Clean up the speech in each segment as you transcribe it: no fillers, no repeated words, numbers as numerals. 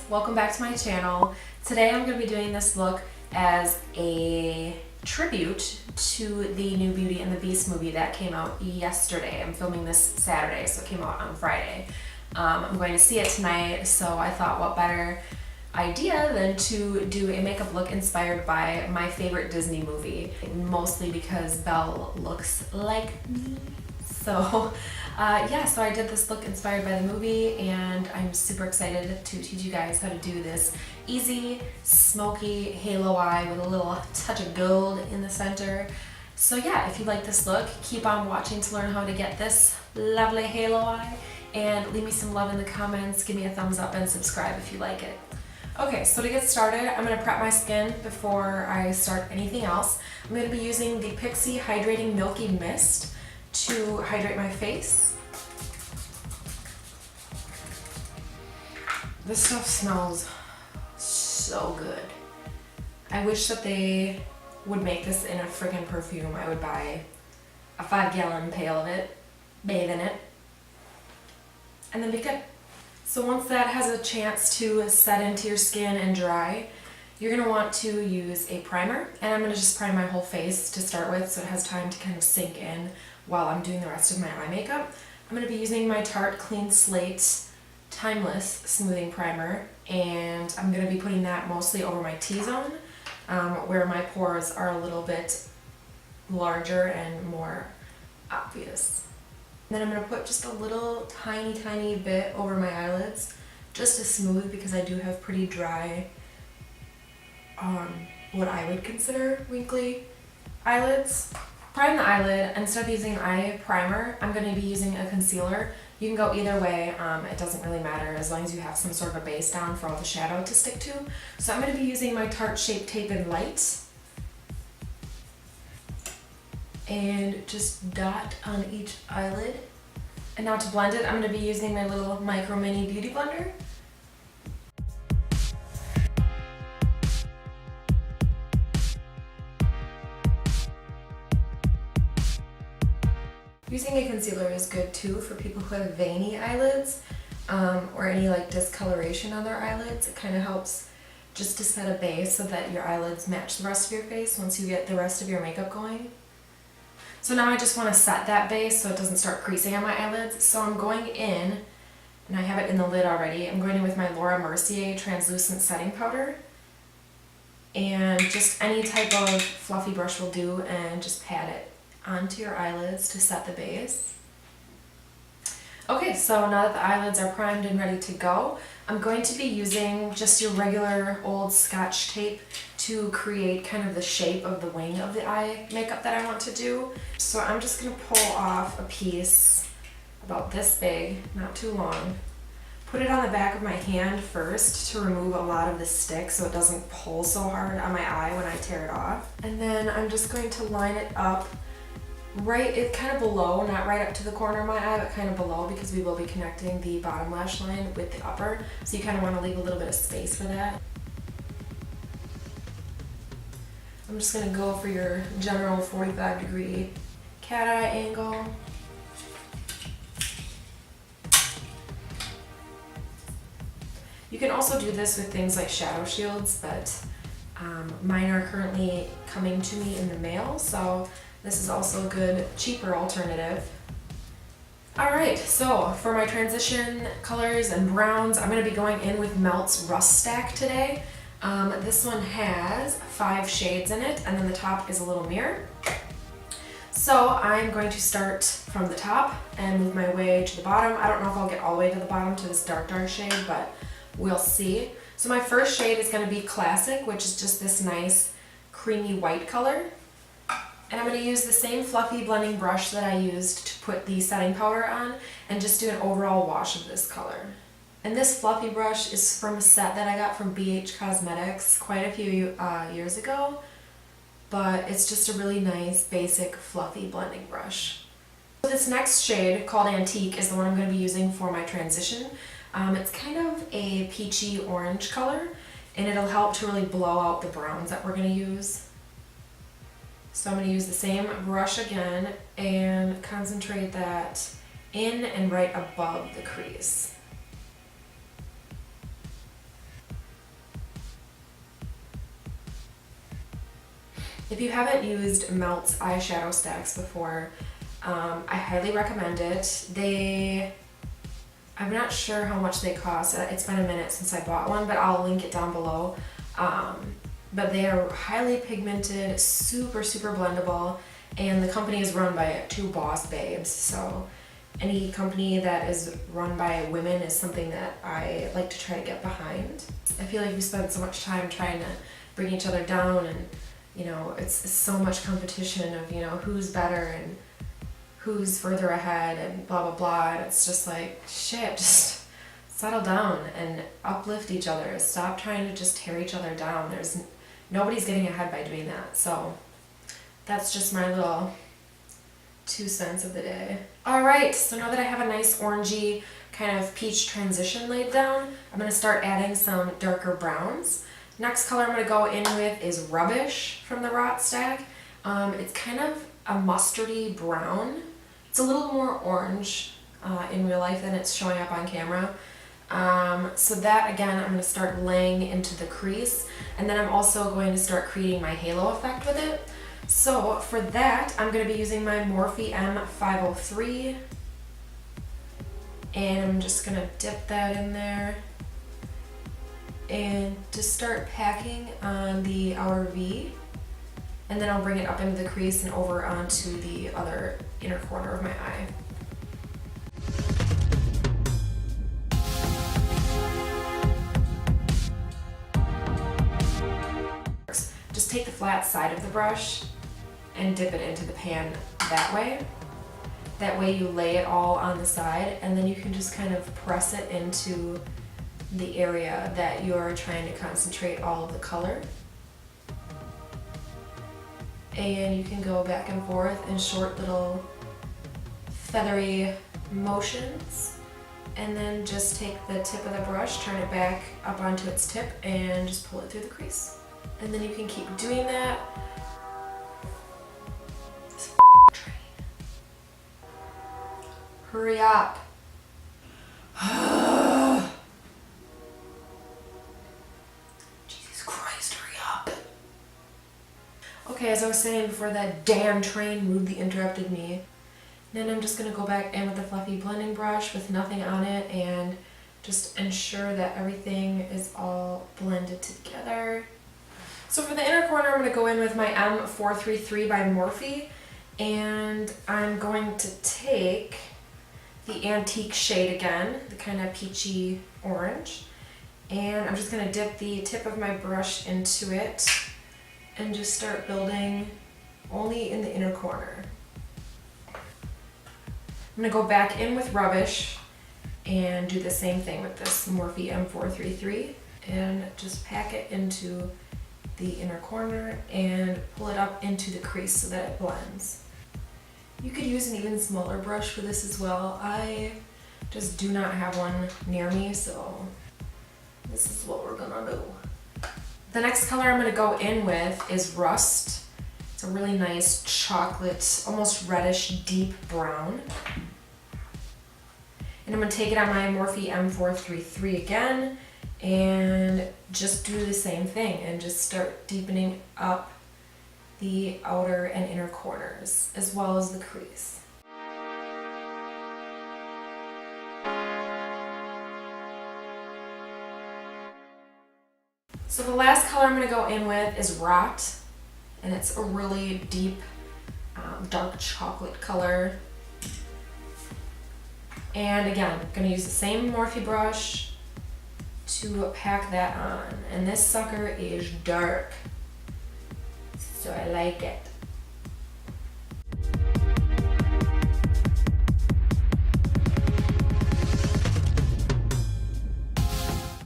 welcome back to my channel. Today I'm going to be doing this look as a tribute to the new Beauty and the Beast movie that came out yesterday. I'm filming this Saturday, so it came out on Friday. I'm going to see it tonight, so I thought what better idea than to do a makeup look inspired by my favorite Disney movie, mostly because Belle looks like me. So so I did this look inspired by the movie, and I'm super excited to teach you guys how to do this easy, smoky halo eye with a little touch of gold in the center. So yeah, if you like this look, keep on watching to learn how to get this lovely halo eye, and leave me some love in the comments, give me a thumbs up, and subscribe if you like it. Okay, so to get started, I'm going to prep my skin before I start anything else. I'm going to be using the Pixi Hydrating Milky Mist to hydrate my face. This stuff smells so good. I wish that they would make this in a friggin' perfume. I would buy a 5-gallon pail of it, bathe in it, and then be good. So once that has a chance to set into your skin and dry, you're going to want to use a primer, and I'm going to just prime my whole face to start with so it has time to kind of sink in while I'm doing the rest of my eye makeup. I'm going to be using my Tarte Clean Slate Timeless Smoothing Primer, and I'm going to be putting that mostly over my T-zone, where my pores are a little bit larger and more obvious. Then I'm going to put just a little tiny bit over my eyelids, just to smooth, because I do have pretty dry, what I would consider wrinkly eyelids. Prime the eyelid. Instead of using eye primer, I'm going to be using a concealer. You can go either way, it doesn't really matter as long as you have some sort of a base down for all the shadow to stick to. So I'm going to be using my Tarte Shape Tape in Light, and just dot on each eyelid. And now to blend it, I'm going to be using my little Micro.Mini Beauty Blender. Using a concealer is good too for people who have veiny eyelids, or any like discoloration on their eyelids. It kind of helps just to set a base so that your eyelids match the rest of your face once you get the rest of your makeup going. So now I just want to set that base so it doesn't start creasing on my eyelids. So I'm going in, and I have it in the lid already, I'm going in with my Mercier Translucent Setting Powder. And just any type of fluffy brush will do, and just pat it onto your eyelids to set the base. Okay, so now that the eyelids are primed and ready to go, I'm going to be using just your regular old Scotch tape to create kind of the shape of the wing of the eye makeup that I want to do. So I'm just going to pull off a piece about this big, not too long. Put it on the back of my hand first to remove a lot of the stick so it doesn't pull so hard on my eye when I tear it off. And then I'm just going to line it up kind of below, not right up to the corner of my eye, but kind of below, because we will be connecting the bottom lash line with the upper, so you kind of want to leave a little bit of space for that. I'm just going to go for your general 45-degree cat eye angle. You can also do this with things like shadow shields, but mine are currently coming to me in the mail, so this is also a good, cheaper alternative. Alright, so for my transition colors and browns, I'm going to be going in with Melt's Rust Stack today. This one has 5 shades in it, and then the top is a little mirror. So I'm going to start from the top and move my way to the bottom. I don't know if I'll get all the way to the bottom to this dark shade, but we'll see. So my first shade is going to be Classic, which is just this nice creamy white color. And I'm going to use the same fluffy blending brush that I used to put the setting powder on, and just do an overall wash of this color. And this fluffy brush is from a set that I got from BH Cosmetics quite a few years ago, but it's just a really nice basic fluffy blending brush. So this next shade, called Antique, is the one I'm going to be using for my transition. It's kind of a peachy orange color, and it'll help to really blow out the browns that we're going to use. So I'm going to use the same brush again and concentrate that in and right above the crease. If you haven't used Melt's eyeshadow stacks before, I highly recommend it. I'm not sure how much they cost. It's been a minute since I bought one, but I'll link it down below. But they are highly pigmented, super, super blendable, and the company is run by two boss babes. So any company that is run by women is something that I like to try to get behind. I feel like we spend so much time trying to bring each other down, and you know, it's so much competition of, you know, who's better and who's further ahead and blah blah blah, and it's just like, shit, just settle down and uplift each other. Stop trying to just tear each other down. Nobody's getting ahead by doing that. So that's just my little 2 cents of the day. Alright, so now that I have a nice orangey kind of peach transition laid down, I'm going to start adding some darker browns. Next color I'm going to go in with is Rubbish from the Rot stack. It's kind of a mustardy brown. It's a little more orange in real life than it's showing up on camera. So that, again, I'm going to start laying into the crease, and then I'm also going to start creating my halo effect with it. So for that, I'm going to be using my Morphe M503, and I'm just going to dip that in there and just start packing on the outer V, and then I'll bring it up into the crease and over onto the other inner corner of my eye. Just take the flat side of the brush and dip it into the pan that way. That way you lay it all on the side, and then you can just kind of press it into the area that you're trying to concentrate all of the color. And you can go back and forth in short little feathery motions, and then just take the tip of the brush, turn it back up onto its tip, and just pull it through the crease. And then you can keep doing that. This train. Hurry up. Jesus Christ, hurry up. Okay, as I was saying before, that damn train rudely interrupted me. Then I'm just going to go back in with the fluffy blending brush with nothing on it and just ensure that everything is all blended together. So for the inner corner, I'm going to go in with my M433 by Morphe, and I'm going to take the antique shade again, the kind of peachy orange, and I'm just going to dip the tip of my brush into it and just start building only in the inner corner. I'm going to go back in with Rubbish and do the same thing with this Morphe M433 and just pack it into the inner corner and pull it up into the crease so that it blends. You could use an even smaller brush for this as well. I just do not have one near me, so this is what we're gonna do. The next color I'm gonna go in with is Rust. It's a really nice chocolate, almost reddish, deep brown. And I'm gonna take it on my Morphe M433 again and just do the same thing and just start deepening up the outer and inner corners as well as the crease. So the last color I'm going to go in with is Rot, and it's a really deep dark chocolate color. And again, I'm going to use the same Morphe brush to pack that on, and this sucker is dark, so I like it.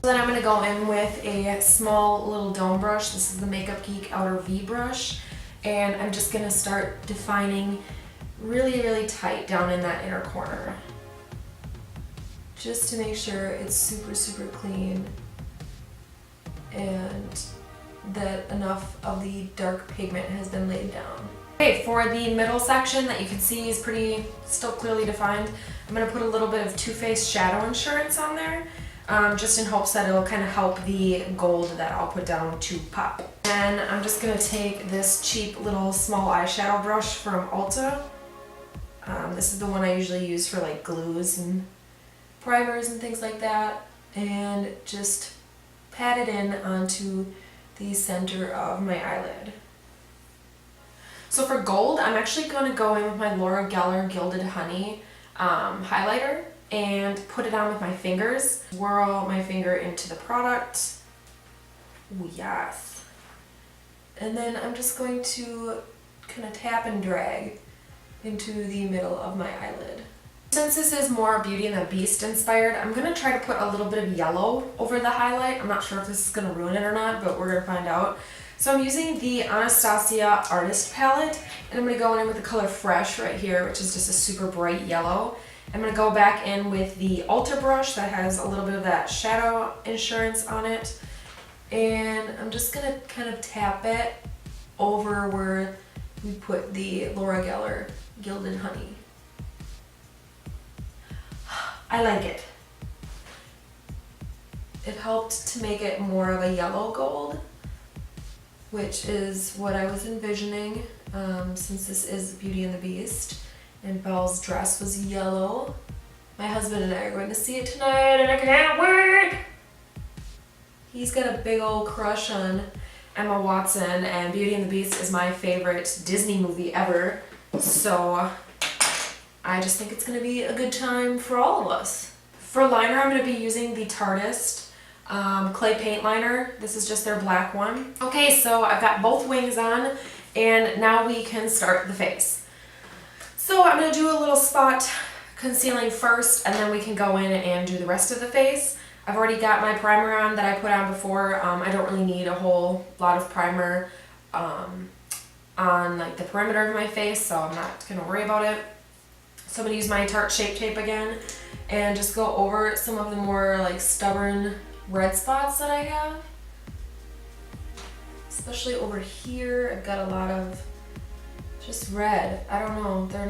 Then I'm going to go in with a small little dome brush. This is the Makeup Geek Outer V brush, and I'm just going to start defining really, really tight down in that inner corner, just to make sure it's super, super clean and that enough of the dark pigment has been laid down. Okay, for the middle section that you can see is pretty still clearly defined, I'm going to put a little bit of Too Faced Shadow Insurance on there. just in hopes that it'll kind of help the gold that I'll put down to pop. And I'm just going to take this cheap little small eyeshadow brush from Ulta. This is the one I usually use for like glues and primers and things like that, and just pat it in onto the center of my eyelid. So for gold, I'm actually going to go in with my Laura Geller Gilded Honey highlighter and put it on with my fingers. Swirl my finger into the product. Ooh, yes. And then I'm just going to kind of tap and drag into the middle of my eyelid. Since this is more Beauty and the Beast inspired, I'm going to try to put a little bit of yellow over the highlight. I'm not sure if this is going to ruin it or not, but we're going to find out. So I'm using the Anastasia Artist Palette, and I'm going to go in with the color Fresh right here, which is just a super bright yellow. I'm going to go back in with the Ulta brush that has a little bit of that shadow insurance on it, and I'm just going to kind of tap it over where we put the Laura Geller Gilded Honey. I like it. It helped to make it more of a yellow gold, which is what I was envisioning, since this is Beauty and the Beast and Belle's dress was yellow. My husband and I are going to see it tonight and I can't wait! He's got a big old crush on Emma Watson, and Beauty and the Beast is my favorite Disney movie ever, so I just think it's going to be a good time for all of us. For liner, I'm going to be using the Tarteist clay paint liner. This is just their black one. Okay, so I've got both wings on, and now we can start the face. So I'm going to do a little spot concealing first, and then we can go in and do the rest of the face. I've already got my primer on that I put on before. I don't really need a whole lot of primer on like the perimeter of my face, so I'm not going to worry about it. So I'm going to use my Tarte Shape Tape again and just go over some of the more like stubborn red spots that I have. Especially over here, I've got a lot of just red. I don't know, they're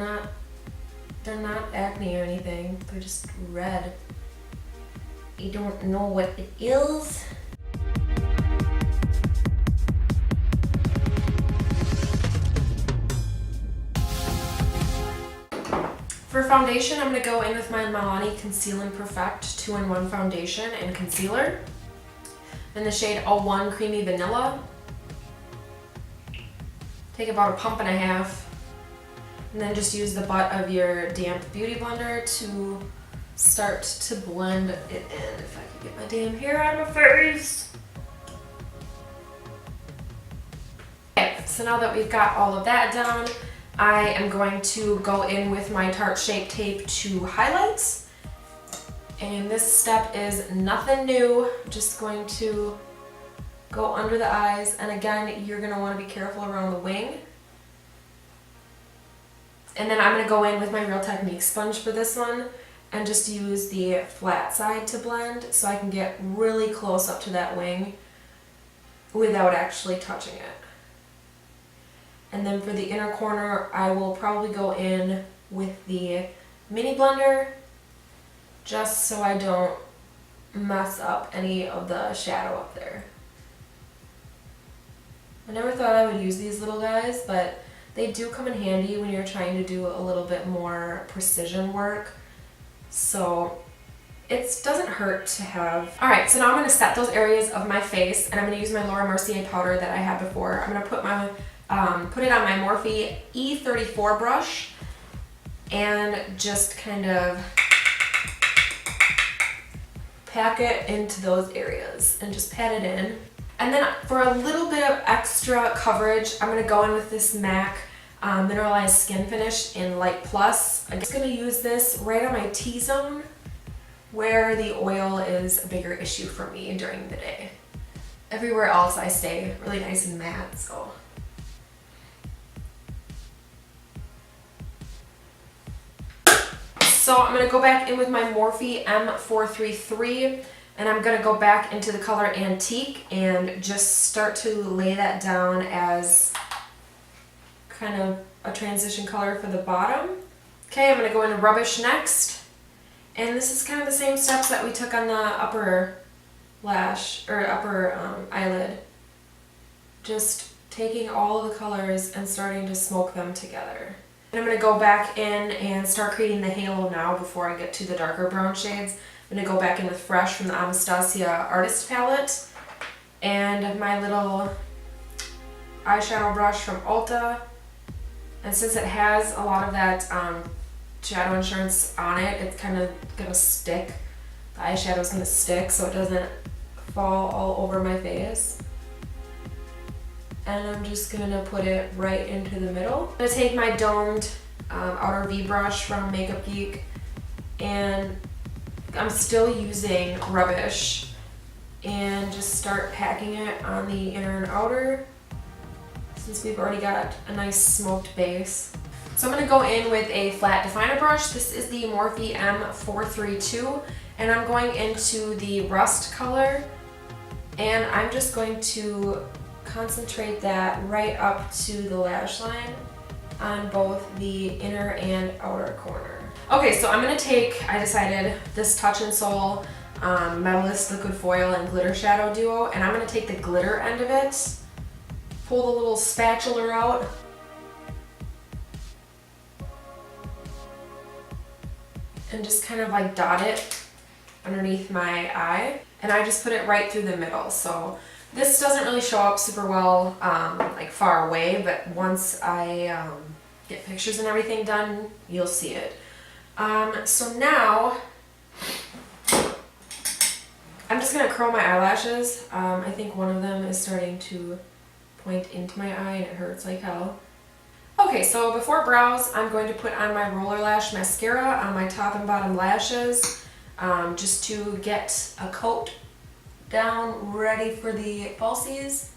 not acne or anything, they're just red. You don't know what it is. For foundation, I'm going to go in with my Milani Conceal and Perfect 2-in-1 foundation and concealer in the shade 01 Creamy Vanilla. Take about a pump and a half, and then just use the butt of your damp beauty blender to start to blend it in. If I can get my damn hair out of my face. Okay, so now that we've got all of that down, I am going to go in with my Tarte Shape Tape to highlight. And this step is nothing new. I'm just going to go under the eyes, and again, you're going to want to be careful around the wing. And then I'm going to go in with my Real Technique sponge for this one and just use the flat side to blend so I can get really close up to that wing without actually touching it. And then for the inner corner, I will probably go in with the mini blender just so I don't mess up any of the shadow up there. I never thought I would use these little guys, but they do come in handy when you're trying to do a little bit more precision work. So it doesn't hurt to have. Alright, so now I'm going to set those areas of my face, and I'm going to use my Laura Mercier powder that I had before. I'm going to put it on my Morphe E34 brush and just kind of pack it into those areas and just pat it in. And then for a little bit of extra coverage, I'm going to go in with this MAC Mineralized Skin Finish in Light Plus. I'm just going to use this right on my T-zone where the oil is a bigger issue for me during the day. Everywhere else I stay really nice and matte, so. So I'm going to go back in with my Morphe M433, and I'm going to go back into the color Antique and just start to lay that down as kind of a transition color for the bottom. Okay, I'm going to go into Rubbish next, And this is kind of the same steps that we took on the upper lash, or upper eyelid. Just taking all of the colors and starting to smoke them together. And I'm going to go back in and start creating the halo now before I get to the darker brown shades. I'm going to go back in with Fresh from the Anastasia Artist Palette and my little eyeshadow brush from Ulta. And since it has a lot of that shadow insurance on it, it's kind of going to stick. The eyeshadow is going to stick so it doesn't fall all over my face. And I'm just going to put it right into the middle. I'm going to take my domed outer V brush from Makeup Geek, and I'm still using Rubbish, and just start packing it on the inner and outer since we've already got a nice smoked base. So I'm going to go in with a flat definer brush. This is the Morphe M432, and I'm going into the Rust color, and I'm just going to concentrate that right up to the lash line on both the inner and outer corner. Okay, so I'm going to take, I decided, this Touch in Sol Metallist Liquid Foil and Glitter Shadow Duo, and I'm going to take the glitter end of it, pull the little spatula out, and just kind of like dot it underneath my eye. And I just put it right through the middle. So this doesn't really show up super well like far away, but once I get pictures and everything done, you'll see it. So now I'm just gonna curl my eyelashes. I think one of them is starting to point into my eye and it hurts like hell. Okay, so before brows, I'm going to put on my Roller Lash mascara on my top and bottom lashes, just to get a coat down ready for the falsies.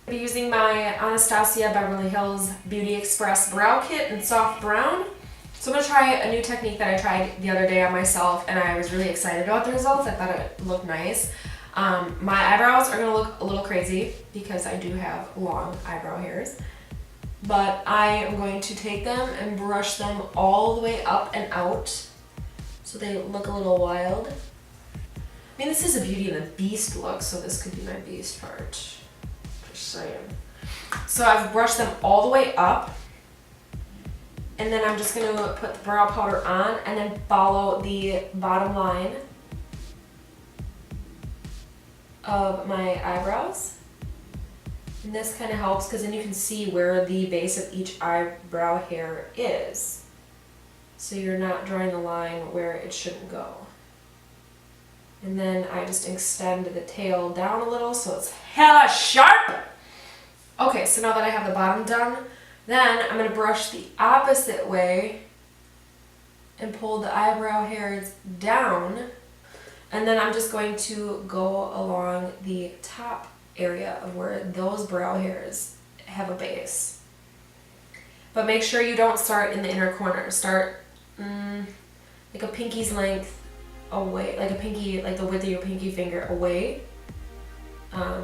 I'll be using my Anastasia Beverly Hills Beauty Express Brow Kit in soft brown. So I'm going to try a new technique that I tried the other day on myself, and I was really excited about the results. I thought it looked nice. My eyebrows are going to look a little crazy because I do have long eyebrow hairs. But I am going to take them and brush them all the way up and out so they look a little wild. I mean, this is a Beauty and the Beast look, so this could be my Beast part. Just saying. So I've brushed them all the way up, and then I'm just going to put the brow powder on and then follow the bottom line of my eyebrows. And this kind of helps because then you can see where the base of each eyebrow hair is. So you're not drawing a line where it shouldn't go. And then I just extend the tail down a little so it's hella sharp. Okay, so now that I have the bottom done, then I'm going to brush the opposite way and pull the eyebrow hairs down. And then I'm just going to go along the top area of where those brow hairs have a base. But make sure you don't start in the inner corner. Start like a pinky's length away, like a pinky, like the width of your pinky finger away,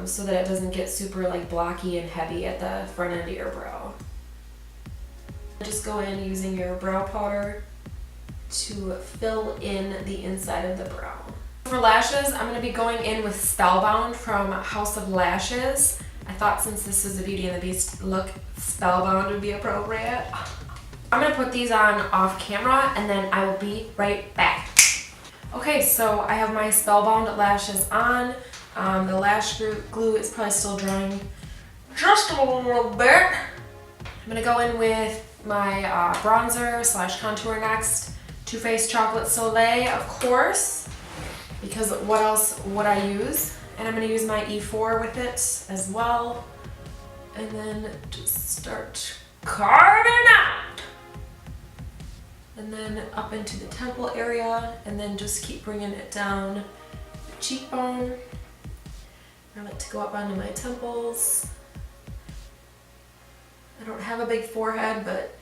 so that it doesn't get super like blocky and heavy at the front end of your brow. Just go in using your brow powder to fill in the inside of the brow. For lashes, I'm going to be going in with Spellbound from House of Lashes. I thought since this is a Beauty and the Beast look, Spellbound would be appropriate. I'm going to put these on off camera and then I will be right back. Okay, so I have my Spellbound lashes on. The lash glue is probably still drying just a little bit. I'm going to go in with my bronzer / contour next. Too Faced Chocolate Soleil, of course, because what else would I use? And I'm going to use my E4 with it as well. And then just start carving out. And then up into the temple area, and then just keep bringing it down the cheekbone. I like to go up onto my temples. I don't have a big forehead, but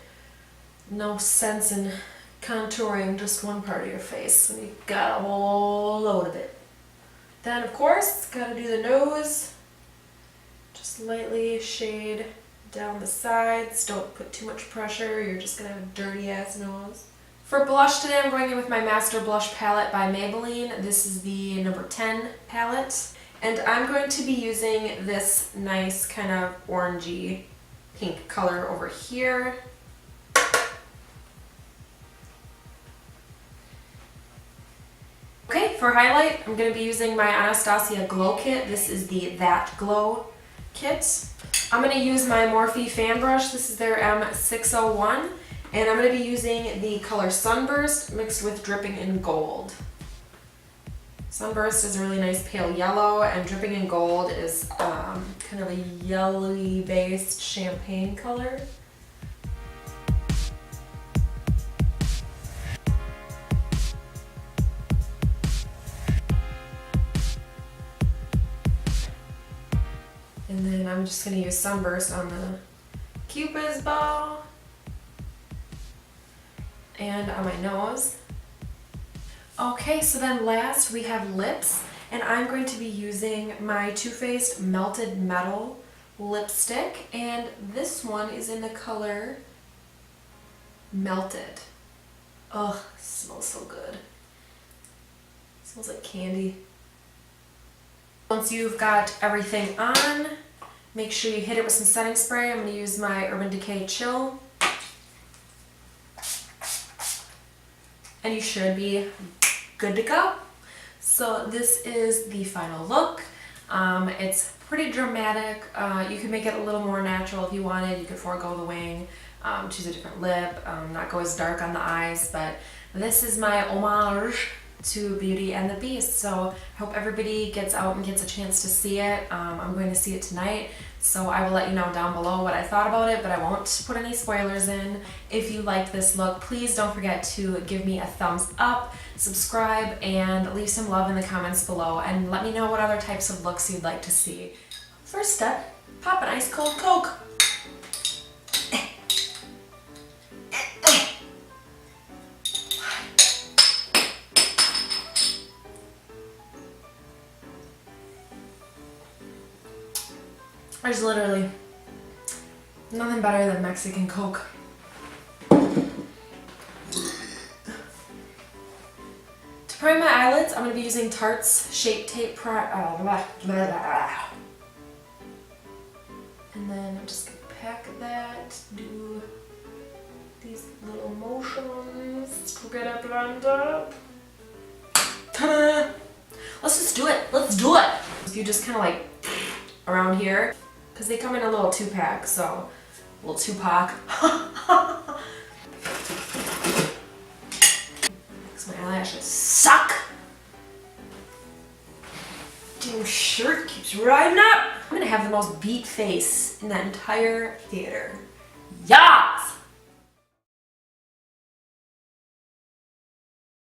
no sense in contouring just one part of your face when you've got a whole load of it. Then of course, gotta do the nose. Just lightly shade down the sides. Don't put too much pressure, you're just gonna have a dirty ass nose. For blush today, I'm going in with my Master Blush Palette by Maybelline. This is the number 10 palette. And I'm going to be using this nice kind of orangey pink color over here. Okay, for highlight, I'm going to be using my Anastasia Glow Kit. This is the That Glow kit. I'm going to use my Morphe fan brush. This is their M601. And I'm going to be using the color Sunburst mixed with Dripping in Gold. Sunburst is a really nice pale yellow, and Dripping in Gold is kind of a yellowy based champagne color. And then I'm just going to use Sunburst on the Cupid's bow and on my nose. Okay, so then last we have lips, and I'm going to be using my Too Faced Melted Metal lipstick, and this one is in the color Melted. Ugh, smells so good. Smells like candy. Once you've got everything on, make sure you hit it with some setting spray. I'm going to use my Urban Decay Chill. And you should be good to go. So this is the final look. It's pretty dramatic. You can make it a little more natural if you wanted. You could forego the wing, choose a different lip, not go as dark on the eyes, but this is my homage to Beauty and the Beast. So I hope everybody gets out and gets a chance to see it. I'm going to see it tonight, so I will let you know down below what I thought about it, but I won't put any spoilers in. If you like this look, please don't forget to give me a thumbs up, subscribe, and leave some love in the comments below, and let me know what other types of looks you'd like to see. First step, pop an ice cold Coke. There's literally nothing better than Mexican Coke. To prime my eyelids, I'm going to be using Tarte's Shape Tape and then I'm just going to pack that, do these little motions to get it blended up. Ta-da! Let's just do it. Let's do it. If you just kind of like around here, because they come in a little 2-pack, so a little 2-pack. Because my eyelashes suck. Damn shirt keeps riding up. I'm gonna have the most beat face in that entire theater. Yes!